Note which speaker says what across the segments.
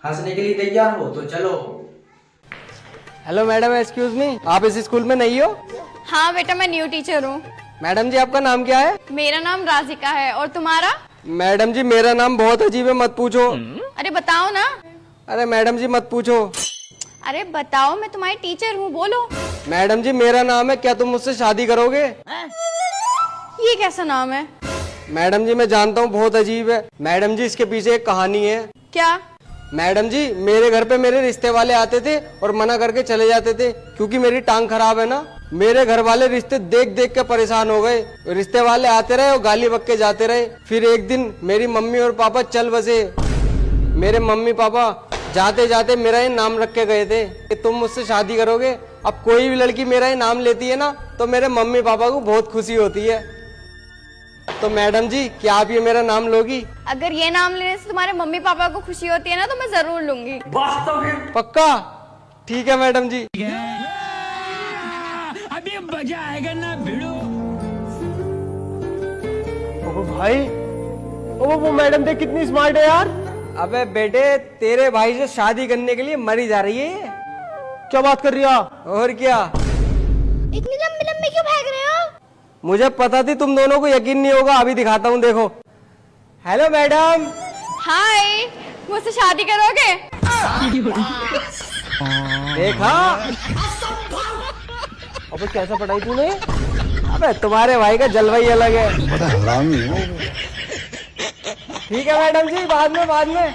Speaker 1: हंसने के लिए तैयार हो तो चलो।
Speaker 2: हेलो मैडम, एक्सक्यूज मी, आप इस स्कूल में नहीं हो?
Speaker 3: हाँ बेटा, मैं न्यू टीचर हूँ।
Speaker 2: मैडम जी, आपका नाम क्या है?
Speaker 3: मेरा नाम राजिका है, और तुम्हारा?
Speaker 2: मैडम जी, मेरा नाम बहुत अजीब है, मत पूछो।
Speaker 3: अरे बताओ ना।
Speaker 2: अरे मैडम जी, मत पूछो।
Speaker 3: अरे बताओ, मैं तुम्हारी टीचर हूँ, बोलो।
Speaker 2: मैडम जी, मेरा नाम है, क्या तुम मुझसे शादी करोगे?
Speaker 3: ये कैसा नाम है?
Speaker 2: मैडम जी, मैं जानता हूँ बहुत अजीब है। मैडम जी, इसके पीछे एक कहानी है।
Speaker 3: क्या?
Speaker 2: मैडम जी, मेरे घर पे मेरे रिश्ते वाले आते थे और मना करके चले जाते थे, क्योंकि मेरी टांग खराब है ना। मेरे घर वाले रिश्ते देख देख के परेशान हो गए। रिश्ते वाले आते रहे और गाली बक के जाते रहे। फिर एक दिन मेरी मम्मी और पापा चल बसे। मेरे मम्मी पापा जाते जाते मेरा ही नाम रख के गए थे कि तुम मुझसे शादी करोगे। अब कोई भी लड़की मेरा ही नाम लेती है ना, तो मेरे मम्मी पापा को बहुत खुशी होती है। तो मैडम जी, क्या आप ये मेरा नाम लोगी?
Speaker 3: अगर ये नाम लेने से तुम्हारे मम्मी पापा को खुशी होती है ना, तो मैं जरूर लूंगी।
Speaker 2: पक्का? ठीक है मैडम जी।
Speaker 4: अभी मजा आएगा ना भिड़ो।
Speaker 2: ओ भाई, वो मैडम देख कितनी स्मार्ट है यार। अबे बेटे, तेरे भाई से शादी करने के लिए मरी जा रही है। क्या बात कर रही हो? और क्या,
Speaker 3: इतनी लंबी लंबी क्यों भाग रहे हो?
Speaker 2: मुझे पता थी तुम दोनों को यकीन नहीं होगा, अभी दिखाता हूँ, देखो। Hello madam.
Speaker 3: हाय, मुझसे शादी करोगे?
Speaker 2: देखा? अबे कैसा पढ़ाई तूने? अबे तुम्हारे भाई का जलवा ही अलग है।
Speaker 5: बड़ा हरामी हो।
Speaker 2: ठीक है मैडम जी, बाद में।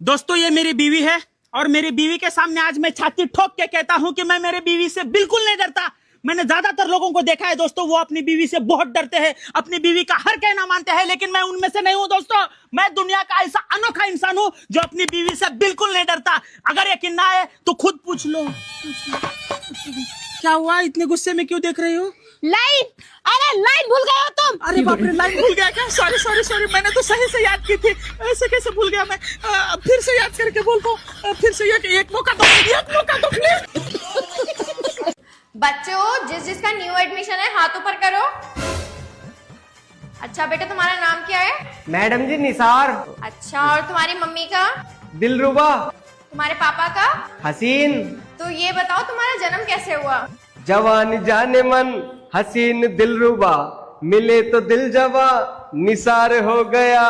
Speaker 4: दोस्तों, ये मेरी बीवी है और मेरी बीवी के सामने आज मैं छाती ठोक के कहता हूं कि मैं मेरी बीवी से बिल्कुल नहीं डरता। मैंने ज्यादातर लोगों को देखा है दोस्तों, वो अपनी बीवी से बहुत डरते हैं, अपनी बीवी का हर कहना मानते हैं, लेकिन मैं उनमें से नहीं हूं दोस्तों। मैं दुनिया का ऐसा अनोखा इंसान हूं जो अपनी बीवी से बिल्कुल नहीं डरता। अगर यकीन ना आए तो खुद पूछ लो। क्या हुआ, इतने गुस्से में क्यों देख रही हो?
Speaker 3: लाइन, अरे लाइन भूल गए हो तुम?
Speaker 4: अरे बाप रे, लाइन भूल गया क्या? सॉरी, मैंने तो सही से याद की थी, ऐसे कैसे भूल गया मैं? फिर से याद करके बोलता हूँ, फिर से एक मौका दो प्लीज।
Speaker 3: बच्चों, जिसका न्यू एडमिशन है हाथ ऊपर करो। अच्छा बेटा, तुम्हारा नाम क्या है?
Speaker 2: मैडम जी, निसार।
Speaker 3: अच्छा, और तुम्हारी मम्मी का?
Speaker 2: दिलरुबा।
Speaker 3: तुम्हारे पापा का?
Speaker 2: हसीन।
Speaker 3: तो ये बताओ, तुम्हारा जन्म कैसे हुआ?
Speaker 2: जवान जाने मन, हसीन दिलरुबा, मिले तो दिल जवा, निसार हो गया।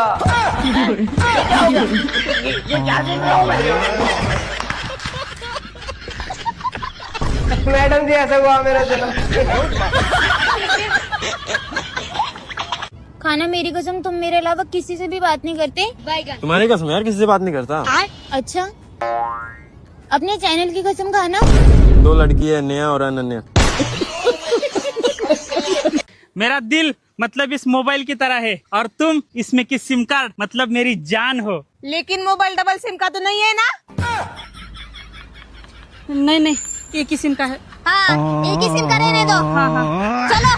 Speaker 2: मैडम जी, ऐसा हुआ मेरा जन्म।
Speaker 6: खाना, मेरी कसम तुम मेरे अलावा किसी से भी बात नहीं करते?
Speaker 7: तुम्हारी कसम यार, किसी से बात नहीं करता।
Speaker 6: अच्छा, अपने चैनल की कसम खाना।
Speaker 7: 2 लड़की है, नेहा और अनन्या।
Speaker 4: मेरा दिल मतलब इस मोबाइल की तरह है, और तुम इसमें की सिम कार्ड मतलब मेरी जान हो।
Speaker 8: लेकिन मोबाइल डबल सिम का तो नहीं है ना?
Speaker 4: नहीं, एक ही सिम का है।
Speaker 6: हाँ, एक ही सिम का रहने दो।
Speaker 4: हाँ।
Speaker 6: चलो,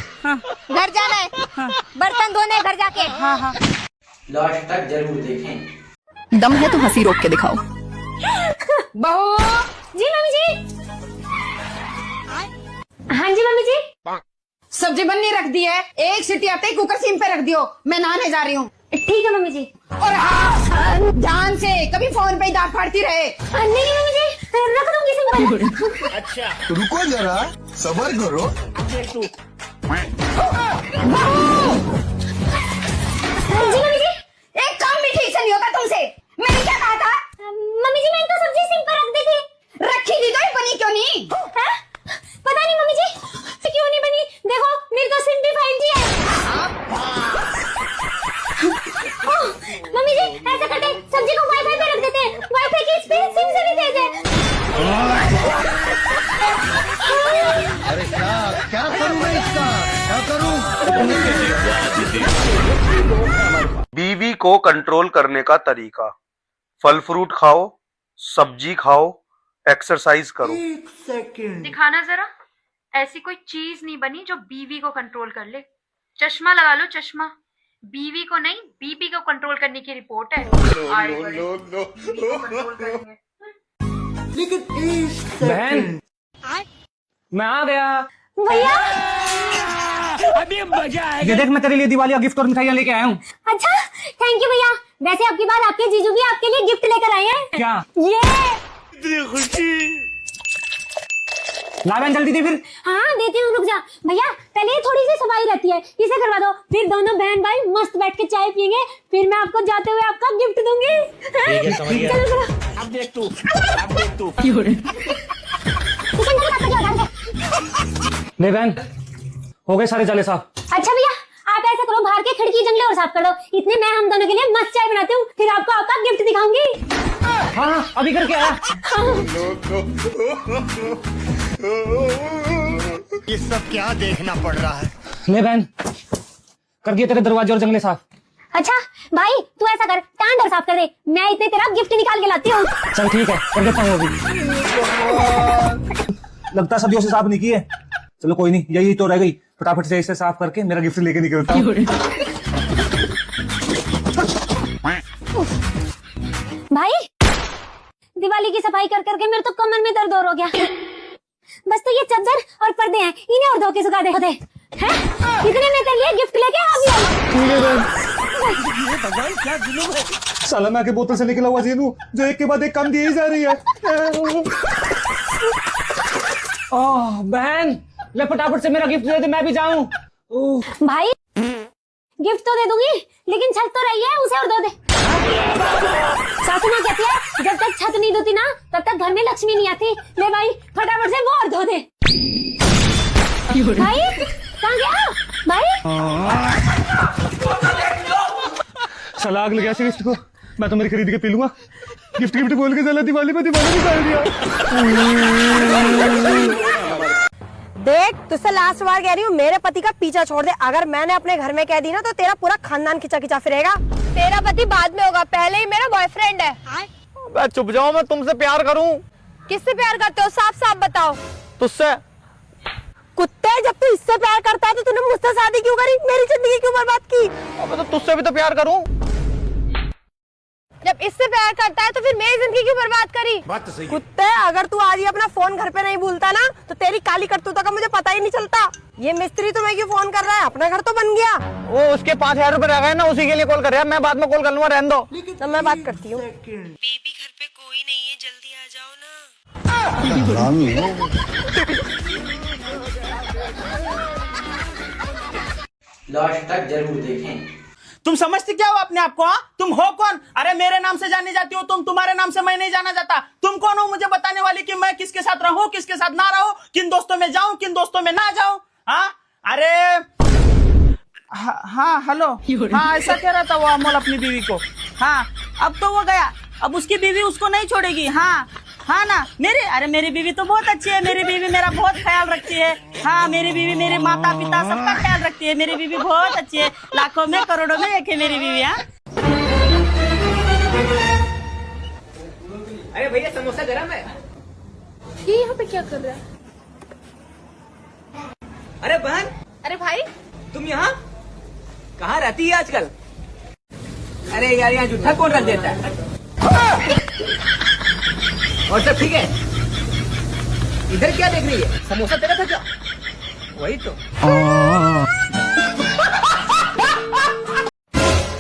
Speaker 6: घर जाना है। बर्तन धोने घर जाके।
Speaker 4: हाँ।
Speaker 1: लास्ट तक जरूर देखें।
Speaker 8: दम है तो हंसी रोक के दिखाओ।
Speaker 6: बहू जी, मम्मी जी। हाँ जी मम्मी जी।
Speaker 8: सब्जी बननी रख दी है, एक सीटी आते ही कुकर सिम पे रख दियो, मैं नहाने जा रही हूँ।
Speaker 6: ठीक है मम्मी जी।
Speaker 8: और हाँ, ध्यान से, कभी फोन पे ही दांत फाड़ती रहे।
Speaker 6: नहीं मम्मी जी, रख दूंगी सिम पर।
Speaker 4: अच्छा,
Speaker 5: रुको जरा, सबर करो।
Speaker 6: जी मम्मी जी।
Speaker 8: एक काम भी ठीक से नहीं होता तुमसे। मैंने क्या कहा था?
Speaker 6: मम्मी जी, मैंने तो सब्जी सिम पर रख दी थी।
Speaker 8: रखी थी तो ये बनी क्यों नहीं?
Speaker 6: हैं? पता नहीं मम्मी जी, क्यों नहीं बनी। देखो, मेरी तो सिम भी 5G है। ओह, मम्मी जी, ऐसा करते हैं, सब्जी को वाईफाई पे रख देते हैं। वाईफाई की स्पीड सिम से भी तेज है।
Speaker 5: अरे क्या करूँ मैं इसका? क्या करूँ?
Speaker 9: बीवी को कंट्रोल करने का तरीका: फल फ्रूट खाओ, सब्जी खाओ, एक्सरसाइज करो।
Speaker 10: दिखाना जरा, ऐसी कोई चीज नहीं बनी जो बीवी को कंट्रोल कर ले। चश्मा लगा लो, चश्मा। बीवी को नहीं, बीपी को कंट्रोल करने की रिपोर्ट है।
Speaker 2: बहन, मैं आ गया।
Speaker 6: भैया,
Speaker 4: अभी मजा आएगा।
Speaker 2: ये देख, मैं तेरे लिए दिवाली का गिफ्ट और मिठाइयाँ लेके आया हूँ।
Speaker 6: अच्छा, थैंक यू भैया। वैसे अब की बार आपके जीजू भी आपके लिए गिफ्ट लेकर आए हैं।
Speaker 4: क्या?
Speaker 6: ये
Speaker 4: ला बहन जल्दी दे फिर।
Speaker 6: हाँ देती हूँ, रुक जा भैया, पहले ये थोड़ी सी सफाई रहती है, इसे करवा दो, फिर दोनों बहन भाई मस्त बैठ के चाय पियेंगे, फिर मैं आपको जाते हुए आपका गिफ्ट दूंगी। चलो चलो।
Speaker 4: अब देख तू। ले बहन, हो गए सारे जाले साफ।
Speaker 6: अच्छा भैया, आप ऐसा करो, बाहर के खिड़की जंगले और साफ कर दो, इतने मैं हम दोनों के लिए मस्त चाय बनाती हूँ, फिर आपको आपका गिफ्ट दिखाऊंगी।
Speaker 4: हाँ अभी करके आया।
Speaker 5: ये सब क्या देखना पड़ रहा है।
Speaker 4: ले बहन, कर दिए तेरे दरवाजे और जंगले साफ।
Speaker 6: अच्छा भाई, तू ऐसा कर, टांड और साफ कर दे, मैं इतने तेरा गिफ्ट निकाल के लाती हूँ।
Speaker 4: चल ठीक है, कर देता हूँ अभी। लगता है सदियों से साफ नहीं की है। चलो कोई नहीं, यही तो रह गई, फटाफट से इसे साफ करके मेरा गिफ्ट लेके निकलता हूँ।
Speaker 6: भाई दिवाली की सफाई कर करके मेरे तो कमर में दर्द और हो गया, बस तो ये चादर और पर्दे हैं, इन्हें और धो के सुखा दे होते हैं। इतने में तेरे लिए गिफ्ट लेके आ गया।
Speaker 5: भगवान क्या जुलूम है।
Speaker 4: साला मैं आके बोतल से निकला हुआ जीनू जो एक के बाद एक काम दिए ही जा रही है। ओह बहन, ले फटाफट से मेरा गिफ्ट दे दे, मैं भी जाऊं।
Speaker 6: भाई गिफ्ट तो दे दूंगी, लेकिन छत तो रही है, उसे और धो दे। सासू माँ कहती है जब तक छत नहीं धोती ना तब तक घर में लक्ष्मी नहीं आती। ले भाई फटाफट से वो और धो दे। भाई कहाँ गया भाई?
Speaker 4: साला आग लग गया गिफ्ट को, मैं तो मेरी खरीद के पी लूंगा। गिफ्ट गिफ्ट बोल के चला दिवाली पे दिवाली निकाल दिया।
Speaker 8: देख, तुझसे लास्ट बार कह रही हूँ, मेरे पति का पीछा छोड़ दे। अगर मैंने अपने घर में कह दी ना तो तेरा पूरा खानदान खिंचा खिंचा फिरेगा।
Speaker 3: तेरा पति बाद में होगा, पहले ही मेरा बॉयफ्रेंड है।
Speaker 2: चुप जाओ, मैं तुमसे प्यार करूं।
Speaker 3: किससे प्यार करते हो, साफ साफ बताओ।
Speaker 2: तुझसे।
Speaker 8: कुत्ते, जब तू इससे प्यार करता है तो तूने मुझसे शादी क्यों करी, मेरी जिंदगी क्यों बर्बाद की?
Speaker 2: अबे तो तुझसे भी तो प्यार करूं।
Speaker 3: जब इससे प्यार करता है तो फिर मेरी जिंदगी क्यों बर्बाद करी?
Speaker 5: बात तो सही है।
Speaker 8: कुत्ते, अगर तू आज ही अपना फोन घर पे नहीं भूलता ना तो तेरी काली करतूतों का मुझे पता ही नहीं चलता। ये मिस्त्री तुम्हें क्यों फोन कर रहा है, अपना घर तो बन गया।
Speaker 2: वो उसके 5000 रुपए रह गए ना, उसी के लिए कॉल कर रहा है। मैं बाद में कॉल कर लूंगा, रहने दो।
Speaker 8: तो मैं बात करती हूँ।
Speaker 11: बेबी घर पे कोई नहीं है, जल्दी आ जाओ ना।
Speaker 1: लास्ट तक जरूर देखें।
Speaker 4: तुम समझते क्या हो अपने आप को? हाँ, तुम हो कौन? अरे मेरे नाम से जानी जाती हो तुम, तुम्हारे नाम से मैं नहीं जाना जाता। तुम कौन हो मुझे बताने वाली कि मैं किसके साथ रहूं, किसके साथ ना रहूं, किन दोस्तों में जाऊं, किन दोस्तों में ना जाऊं? हाँ अरे हाँ हेलो, हाँ ऐसा कह रहा था वो अमोल अपनी बीवी को। हाँ अब तो वो गया, अब उसकी बीवी उसको नहीं छोड़ेगी। हाँ हाँ ना, मेरी बीवी तो बहुत अच्छी है, मेरी बीवी मेरा बहुत ख्याल रखती है। हाँ मेरी बीवी मेरे माता पिता सबका ख्याल रखती है, मेरी बीवी बहुत अच्छी है, लाखों में करोड़ों में एक है मेरी बीवी। हाँ
Speaker 1: अरे भैया समोसा गरम है।
Speaker 3: ये यहाँ पे क्या कर रहा है?
Speaker 1: अरे बहन,
Speaker 3: अरे भाई
Speaker 1: तुम यहाँ कहाँ रहती है आजकल? अरे यार यहाँ जूठा कौन रख देता है? और सब ठीक है? इधर क्या देख रही है? समोसा तेरा था क्या? वही तो।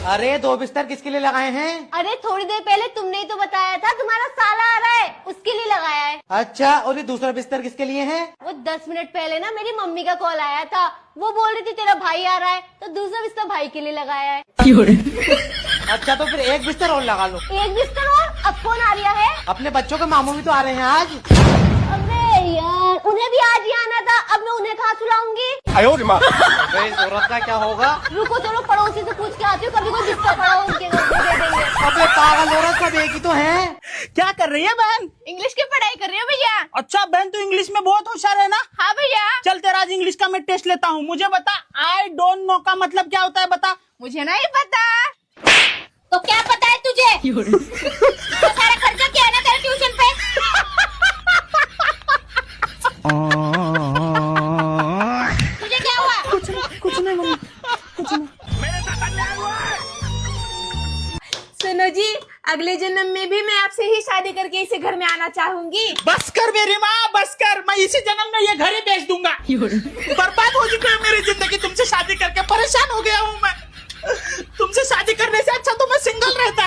Speaker 2: अरे 2 बिस्तर किसके लिए लगाए हैं?
Speaker 6: अरे थोड़ी देर पहले तुमने ही तो बताया था तुम्हारा साला आ रहा है, उसके लिए लगाया है।
Speaker 2: अच्छा, और ये दूसरा बिस्तर किसके लिए है?
Speaker 6: वो 10 मिनट पहले ना मेरी मम्मी का कॉल आया था, वो बोल रही थी तेरा भाई आ रहा है, तो दूसरा बिस्तर भाई के लिए लगाया है।
Speaker 2: अच्छा तो फिर एक बिस्तर और लगा लो।
Speaker 6: एक बिस्तर और? अब कौन आ रहा है?
Speaker 2: अपने बच्चों के मामू भी तो आ रहे हैं आज।
Speaker 6: अबे यार, उन्हें भी आज ही आना था, अब मैं उन्हें कहाँ सुलाऊंगी?
Speaker 2: इस औरत का क्या होगा?
Speaker 6: रुको चलो पड़ोसी से पूछ के आती हूँ, कभी कोई बिस्तर पड़ा हो उनके घर में दे देंगे।
Speaker 2: अबे पागल औरत, सब एक ही तो है।
Speaker 4: क्या कर रही है बहन?
Speaker 3: इंग्लिश की पढ़ाई कर रही हो भैया?
Speaker 4: अच्छा बहन, तू इंग्लिश में बहुत होशियार है ना?
Speaker 3: हाँ भैया।
Speaker 4: चल तेरा आज इंग्लिश का मैं टेस्ट लेता हूँ। मुझे बता, आई डोंट नो का मतलब क्या होता है, बता।
Speaker 3: मुझे नहीं पता। तो क्या पता है तुझे? तो सारा खर्चा क्या है ना तेरे ट्यूशन पे? तुझे क्या हुआ?
Speaker 8: कुछ नहीं मम्मी, कुछ नहीं।
Speaker 3: सुनो जी, अगले जन्म में भी मैं आपसे ही शादी करके इसे घर में आना चाहूंगी।
Speaker 4: बस कर मेरी माँ, बस कर। मैं इसी जन्म में ये घर ही बेच दूंगा। बर्बाद हो चुकी है मेरी जिंदगी, तुमसे शादी करके परेशान हो गया हूँ मैं। तुमसे शादी करने से अच्छा तो मैं सिंगल रहता।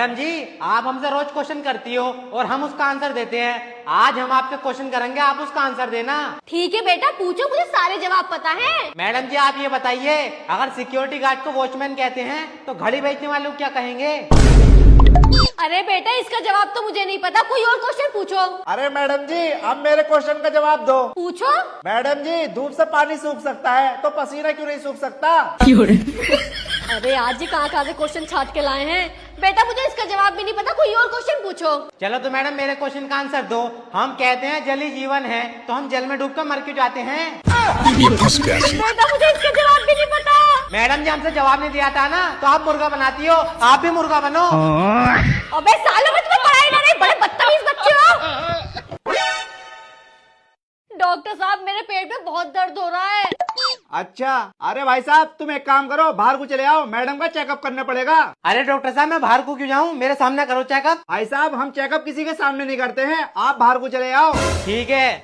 Speaker 2: मैडम जी, आप हमसे रोज क्वेश्चन करती हो और हम उसका आंसर देते हैं। आज हम आपके क्वेश्चन करेंगे, आप उसका आंसर देना।
Speaker 6: ठीक है बेटा, पूछो, मुझे सारे जवाब पता है।
Speaker 2: मैडम जी, आप ये बताइए, अगर सिक्योरिटी गार्ड को वॉचमैन कहते हैं तो घड़ी बेचने वाले को क्या कहेंगे?
Speaker 6: अरे बेटा, इसका जवाब तो मुझे नहीं पता, कोई और क्वेश्चन पूछो।
Speaker 1: अरे मैडम जी, अब मेरे क्वेश्चन का जवाब दो।
Speaker 6: पूछो।
Speaker 1: मैडम जी, धूप से पानी सूख सकता है तो पसीना क्यों नहीं सूख सकता?
Speaker 6: अरे आज ही कहाँ से क्वेश्चन छाट के लाए हैं। बेटा, मुझे इसका जवाब भी नहीं पता, कोई और क्वेश्चन पूछो।
Speaker 2: चलो तो मैडम, मेरे क्वेश्चन का आंसर दो। हम कहते हैं जल ही जीवन है, तो हम जल में डूब कर मर क्यों जाते हैं?
Speaker 6: बेटा, मुझे इसका जवाब भी नहीं पता।
Speaker 2: मैडम जी, हमसे जवाब नहीं दिया था ना, तो आप मुर्गा बनाती हो, आप भी मुर्गा बनो।
Speaker 6: अबे सालों में तुम्हें पढ़ाई ना रही, बड़े बदतमीज बच्चे हो। डॉक्टर साहब, मेरे पेट में बहुत दर्द हो रहा है।
Speaker 1: अच्छा, अरे भाई साहब, तुम एक काम करो, बाहर को चले आओ, मैडम का चेकअप करना पड़ेगा।
Speaker 2: अरे डॉक्टर साहब, मैं बाहर को क्यों जाऊँ, मेरे सामने करो चेकअप।
Speaker 1: भाई साहब, हम चेकअप किसी के सामने नहीं करते हैं, आप बाहर को चले आओ।
Speaker 2: ठीक है।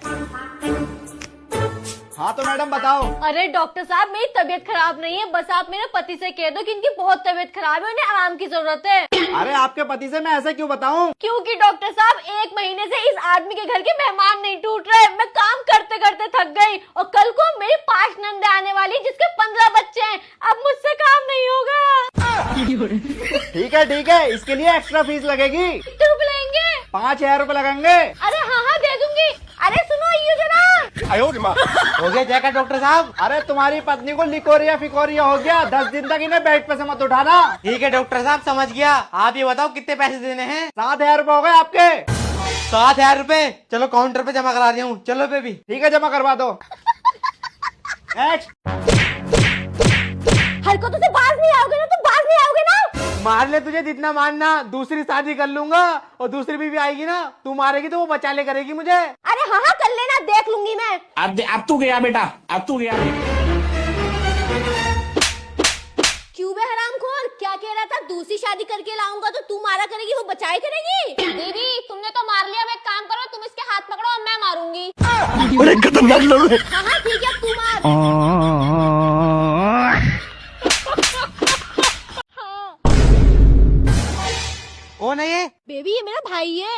Speaker 1: हाँ तो मैडम बताओ।
Speaker 6: अरे डॉक्टर साहब, मेरी तबीयत खराब नहीं है, बस आप मेरे पति से कह दो कि इनकी बहुत तबीयत खराब है, उन्हें आराम की जरूरत है।
Speaker 1: अरे आपके पति से मैं ऐसा क्यों बताऊं?
Speaker 6: क्योंकि डॉक्टर साहब, 1 महीने से इस आदमी के घर के मेहमान नहीं टूट रहे। मैं काम करते करते थक गई और कल को मेरी 5 नंदे आने वाली, जिसके 15 बच्चे हैं। अब मुझसे काम नहीं होगा।
Speaker 1: ठीक है, इसके लिए एक्स्ट्रा फीस लगेगी।
Speaker 6: कितने रुपए लेंगे?
Speaker 1: 5000 रुपए लगेंगे।
Speaker 6: अरे हाँ, दे दूंगी। अरे सुनो, ये जरा
Speaker 2: हो गया चेकअप डॉक्टर साहब?
Speaker 1: अरे तुम्हारी पत्नी को लिकोरिया फिकोरिया हो गया, 10 दिन तक इन्हें बेड पे से मत उठाना।
Speaker 2: ठीक है डॉक्टर साहब, समझ गया। आप ये बताओ, कितने पैसे देने हैं?
Speaker 1: 7000 रुपए हो गए आपके।
Speaker 2: 7000 रुपए? चलो काउंटर पे जमा करा दिया हूँ, चलो बेबी।
Speaker 1: ठीक है, जमा करवा दो।
Speaker 6: हरकतों से बाज नहीं आओगे ना, तुम बाज नहीं आओगे ना।
Speaker 2: मार ले, तुझे जितना मारना, दूसरी शादी कर लूंगा और दूसरी बीवी आएगी ना, तू मारेगी तो वो बचा ले करेगी मुझे।
Speaker 6: अरे हाँ, कर लेना, देख लूंगी मैं।
Speaker 4: अब तू गया बेटा, अब तू गया।
Speaker 6: क्यों बे हरामखोर, क्या कह रहा था? दूसरी शादी करके लाऊंगा तो तू मारा करेगी, वो बचाए करेगी। दीदी, तुमने तो मार लिया, अब एक काम करो, तुम इसके हाथ पकड़ो और मैं मारूंगी।
Speaker 1: बड़े खतरनाक लोग हैं।
Speaker 6: हाँ ठीक है, तू मार।
Speaker 2: कौन है ये?
Speaker 6: बेबी, ये मेरा भाई है।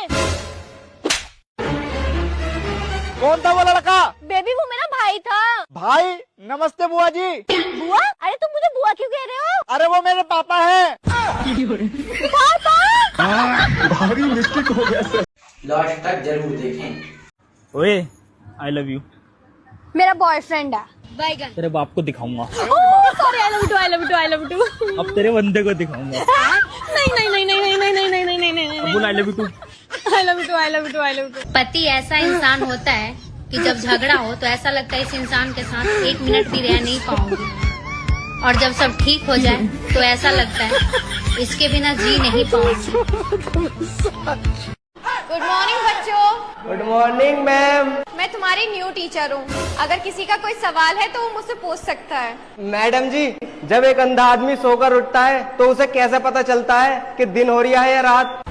Speaker 1: कौन था वो लड़का?
Speaker 6: बेबी, वो मेरा भाई था।
Speaker 1: भाई, नमस्ते बुआ जी।
Speaker 6: बुआ? अरे तुम मुझे बुआ क्यों कह रहे हो?
Speaker 1: अरे वो मेरे पापा है।
Speaker 6: पापा?
Speaker 1: भारी मिस्टेक हो गया सर।
Speaker 12: लास्ट तक जरूर देखें।
Speaker 4: ओए, आई लव यू।
Speaker 6: मेरा बॉयफ्रेंड है। बैगन।
Speaker 4: तेरे बाप को दिखाऊंगा।
Speaker 6: Sorry, I love you.
Speaker 4: अब तेरे बंदे को दिखाऊंगा।
Speaker 6: नहीं।
Speaker 4: बोल I love you too.
Speaker 6: I love you too.
Speaker 3: पति ऐसा इंसान होता है कि जब झगड़ा हो तो ऐसा लगता है इस इंसान के साथ 1 मिनट भी रह नहीं पाऊंगी, और जब सब ठीक हो जाए तो ऐसा लगता है इसके बिना जी नहीं पाऊंगी।
Speaker 10: गुड मॉर्निंग बच्चों।
Speaker 2: Good morning ma'am.
Speaker 10: मैं तुम्हारी न्यू टीचर हूँ। अगर किसी का कोई सवाल है तो वो मुझसे पूछ सकता है।
Speaker 2: मैडम जी, जब एक अंधा आदमी सोकर उठता है तो उसे कैसे पता चलता है कि दिन हो रहा है या रात?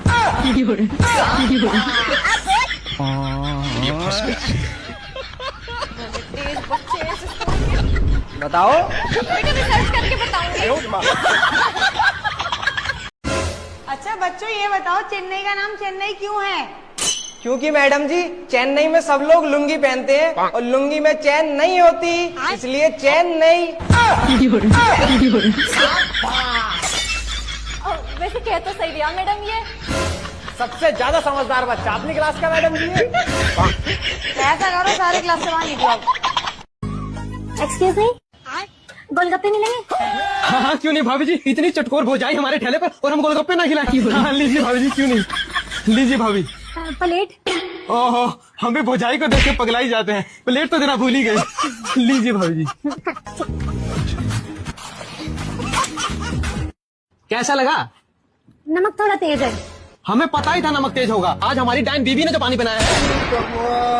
Speaker 2: बताओ।
Speaker 10: बेटा, रिसर्च करके बताऊंगी।
Speaker 8: अच्छा बच्चों, ये बताओ, चेन्नई का नाम चेन्नई क्यों है?
Speaker 2: क्योंकि मैडम जी, चेन्नई में सब लोग लुंगी पहनते हैं और लुंगी में चैन नहीं होती, इसलिए चैन नहीं।
Speaker 6: वैसे कह तो सही दिया मैडम, ये
Speaker 1: सबसे ज्यादा समझदार बच्चा अपनी क्लास का मैडम जी है।
Speaker 8: ऐसा करो, सारे क्लास से बाहर निकलो।
Speaker 6: एक्सक्यूज मी, गोलगप्पे मिलेंगे?
Speaker 2: हाँ, क्यों नहीं भाभी जी, इतनी चटकोर भौजाई हमारे ठेले पर और हम गोलगप्पे ना खिलाएं। हाँ, लीजिए भाभी जी, क्यों नहीं, लीजिए भाभी।
Speaker 6: प्लेट?
Speaker 2: ओहो, हम भी भौजाई को देख के पगलाई जाते हैं, प्लेट तो देना भूल ही गए। लीजिए भाभी जी। कैसा लगा?
Speaker 6: नमक थोड़ा तेज है।
Speaker 2: हमें पता ही था नमक तेज होगा। आज हमारी डाइन बीवी ने जो पानी बनाया है।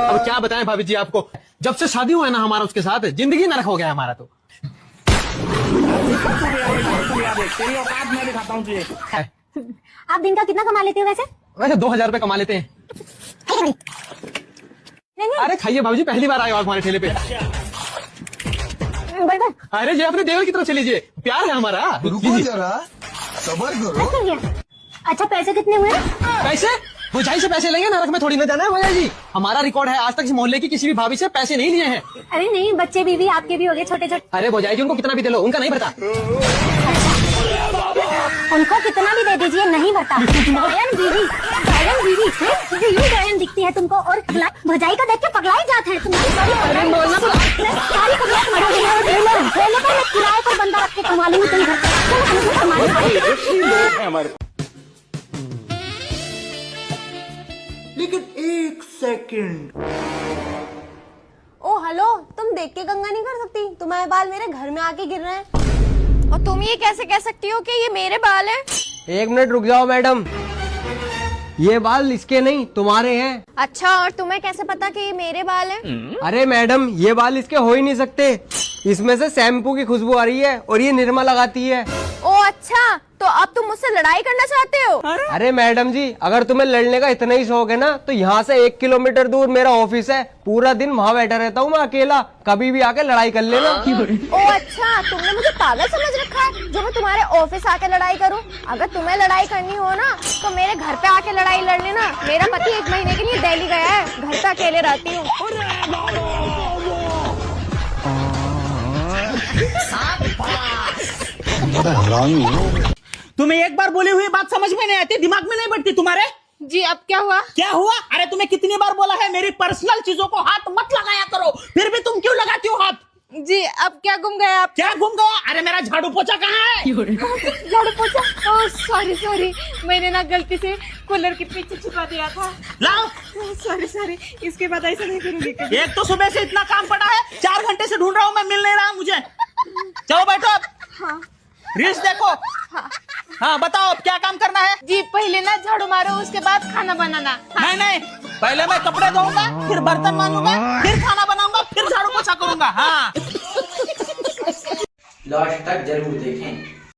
Speaker 2: अब क्या बताएं भाभी जी आपको, जब से शादी हुआ है ना हमारा उसके साथ, जिंदगी नरक हो गया हमारा तो।
Speaker 6: आप दिन का कितना कमा लेते हो वैसे?
Speaker 2: वैसे 2000 रुपए कमा लेते हैं। अरे खाइए भाभी जी, पहली बार आए हो आप हमारे ठेले पे। अरे जी, अपने देवर की तरफ से लीजिए, प्यार है हमारा।
Speaker 5: रुको जरा, सबर करो।
Speaker 6: अच्छा पैसे कितने हुए?
Speaker 1: पैसे भौजाई से पैसे लेंगे, नरक में थोड़ी ना जाना है भौजाई जी। हमारा रिकॉर्ड है, आज तक इस मोहल्ले की किसी भी भाभी से पैसे नहीं लिए हैं।
Speaker 6: अरे नहीं, बच्चे बीवी आपके भी हो गए छोटे छोटे।
Speaker 1: अरे भौजाई जी, उनको कितना भी दे लो, उनका नहीं भरता।
Speaker 6: उनको कितना भी दे दीजिए, नहीं भरता। गायन बीवी, गायन बीवी, बीवी गायन दिखती है तुमको, और भजाई का देख के पगलाई जाते हैं तुम्हारी सारी पगलाई मरोगे। मैं किराए पर बंदा रख के कमा लूंगी तुम घर पे।
Speaker 5: लेकिन एक सेकंड,
Speaker 8: ओ हेलो, तुम देख के गंगा नहीं कर सकती? तुम्हारे बाल मेरे घर में आके गिर रहे हैं, और तुम ये कैसे कह सकती हो कि ये मेरे बाल हैं?
Speaker 2: 1 मिनट रुक जाओ मैडम, ये बाल इसके नहीं तुम्हारे हैं।
Speaker 8: अच्छा, और तुम्हें कैसे पता कि ये मेरे बाल हैं?
Speaker 2: अरे मैडम, ये बाल इसके हो ही नहीं सकते, इसमें से शैम्पू की खुशबू आ रही है और ये निरमा लगाती है।
Speaker 8: ओ अच्छा, तो अब तुम मुझसे लड़ाई करना चाहते हो?
Speaker 2: अरे मैडम जी, अगर तुम्हें लड़ने का इतना ही शौक है ना, तो यहाँ से 1 किलोमीटर दूर मेरा ऑफिस है, पूरा दिन वहाँ बैठा रहता हूँ मैं अकेला, कभी भी आके लड़ाई कर लेना।
Speaker 8: ओ अच्छा, तुमने मुझे पागल समझ रखा है जो मैं तुम्हारे ऑफिस आके लड़ाई करूँ? अगर तुम्हें लड़ाई करनी हो ना, तो मेरे घर पे आके लड़ाई लड़ लेना। मेरा पति 1 महीने के लिए दिल्ली गया है, घर पे अकेले रहती हूँ।
Speaker 4: तुम्हें एक बार बोली हुई बात समझ में नहीं आती, दिमाग में नहीं बैठती तुम्हारे?
Speaker 10: जी अब क्या हुआ?
Speaker 4: क्या हुआ? अरे तुम्हें कितनी बार बोला है मेरी पर्सनल चीजों को हाथ मत लगाया करो, फिर भी तुम क्यों लगाती हो हाथ?
Speaker 10: जी अब क्या गुम गए आप?
Speaker 4: क्या गुम गया? अरे मेरा झाड़ू पोछा कहाँ है?
Speaker 10: झाड़ू पोछा? ओह सॉरी, मैंने ना गलती से कूलर के पीछे छुपा दिया था।
Speaker 4: लाओ।
Speaker 10: सॉरी, इसके बाद ऐसा नहीं करूंगी।
Speaker 4: एक तो सुबह से इतना काम पड़ा है, 4 घंटे से ढूंढ रहा हूँ मैं, मिल नहीं रहा मुझे। चलो बैठो अब।
Speaker 10: हाँ।
Speaker 4: रील्स देखो। हाँ बताओ अब क्या काम करना है?
Speaker 10: जी पहले ना झाड़ू मारो, उसके बाद खाना बनाना।
Speaker 4: हाँ। नहीं, पहले मैं कपड़े धोऊंगा, फिर बर्तन मांजूंगा, फिर खाना बनाऊंगा, फिर झाड़ू पोछा करूंगा। हाँ।
Speaker 12: लास्ट तक जरूर देखें।